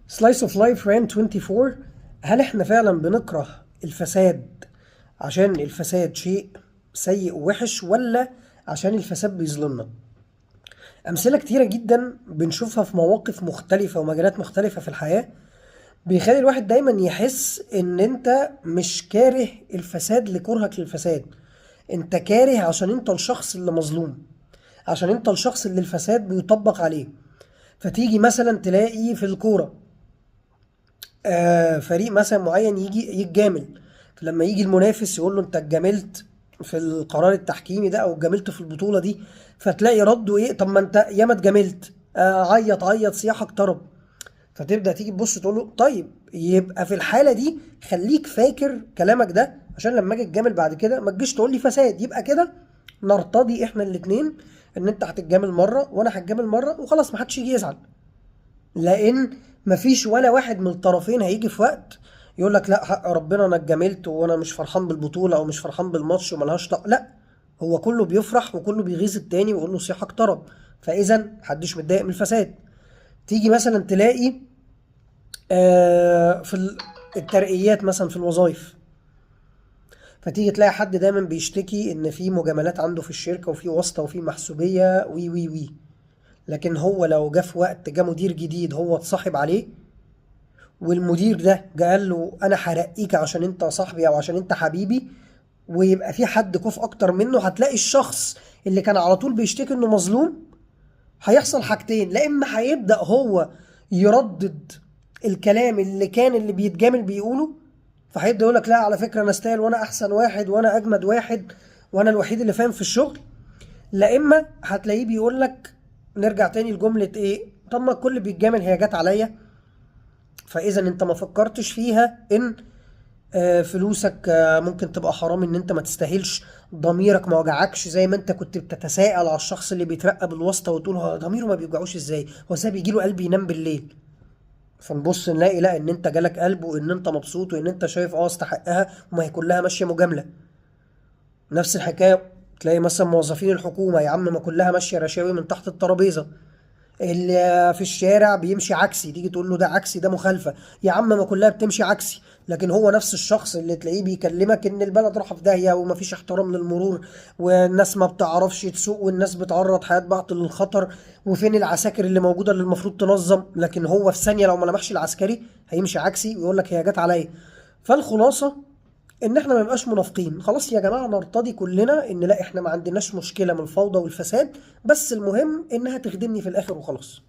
سلايس اوف لايف ران 24. هل احنا فعلا بنكره الفساد عشان الفساد شيء سيء ووحش، ولا عشان الفساد بيظلمنا؟ امثله كتيره جدا بنشوفها في مواقف مختلفه ومجالات مختلفه في الحياه، بيخلي الواحد دايما يحس ان انت مش كاره الفساد لكرهك للفساد، انت كاره عشان انت الشخص اللي مظلوم، عشان انت الشخص اللي الفساد بيطبق عليه. فتيجي مثلا تلاقي في الكوره فريق مثلا معين يجي يتجامل، فلما يجي المنافس يقول له انت اتجاملت في القرار التحكيمي ده او اتجاملت في البطوله دي، فتلاقي رده ايه؟ طب ما انت ياما اتجاملت، عيط عيط صياحك طرب. فتبدا تيجي تبص تقول له طيب يبقى في الحاله دي خليك فاكر كلامك ده، عشان لما اجي اتجامل بعد كده ما تجيش تقول لي فساد. يبقى كده نرتضي احنا الاتنين ان انت هتتجامل مره وانا هتجامل مره وخلاص، ما حدش يجي يزعل. لان مفيش ولا واحد من الطرفين هيجي في وقت يقول لك لا حق ربنا انا اتجاملت وانا مش فرحان بالبطوله او مش فرحان بالماتش وملهاش طق. لا، هو كله بيفرح وكله بيغيظ التاني ويقول له صيحك طرب. فاذا محدش متضايق من الفساد. تيجي مثلا تلاقي في الترقيات مثلا في الوظائف، فتيجي تلاقي حد دايما بيشتكي ان في مجاملات عنده في الشركه وفي واسطه وفي محسوبيه وي وي وي. لكن هو لو جه في وقت جه مدير جديد هو اتصاحب عليه، والمدير ده جه قال له انا هرقيك عشان انت صاحبي او عشان انت حبيبي، ويبقى في حد كوف اكتر منه، هتلاقي الشخص اللي كان على طول بيشتكي انه مظلوم هيحصل حاجتين: لا اما هيبدأ هو يردد الكلام اللي كان اللي بيتجامل بيقوله، فهيبدأ يقول لك لا على فكرة انا استاهل وانا احسن واحد وانا اجمد واحد وانا الوحيد اللي فاهم في الشغل. لا اما هتلاقيه بيقول لك، نرجع تاني لجملة ايه؟ طب ما الكل بيتجامل، هي جت عليا. فاذا انت ما فكرتش فيها ان فلوسك ممكن تبقى حرام، ان انت ما تستاهلش، ضميرك ما وجعكش زي ما انت كنت بتتساءل على الشخص اللي بيترقى بالواسطه وتقول هو ضميره ما بيوجعوش ازاي، هو ازاي بيجيله قلب ينام بالليل؟ فنبص نلاقي لا، ان انت جالك قلب وان انت مبسوط وان انت شايف استحقها، وما هي كلها ماشيه مجامله. نفس الحكايه تلاقي مثلا موظفين الحكومه، يا عم ما كلها ماشيه رشاوي من تحت الترابيزه. اللي في الشارع بيمشي عكسي، تيجي تقول له ده عكسي ده مخالفه، يا عم ما كلها بتمشي عكسي. لكن هو نفس الشخص اللي تلاقيه بيكلمك ان البلد رايحه في داهيه ومفيش احترام للمرور والناس ما بتعرفش تسوق والناس بتعرض حياه بعض للخطر، وفين العساكر اللي موجوده اللي المفروض تنظم، لكن هو في ثانيه لو ما لمحش العسكري هيمشي عكسي ويقول لك هي جت عليا. فالخلاصه ان احنا ما نبقاش منافقين، خلاص يا جماعه نرتضي كلنا ان لا احنا ما عندناش مشكله من الفوضى والفساد، بس المهم انها تخدمني في الاخر وخلاص.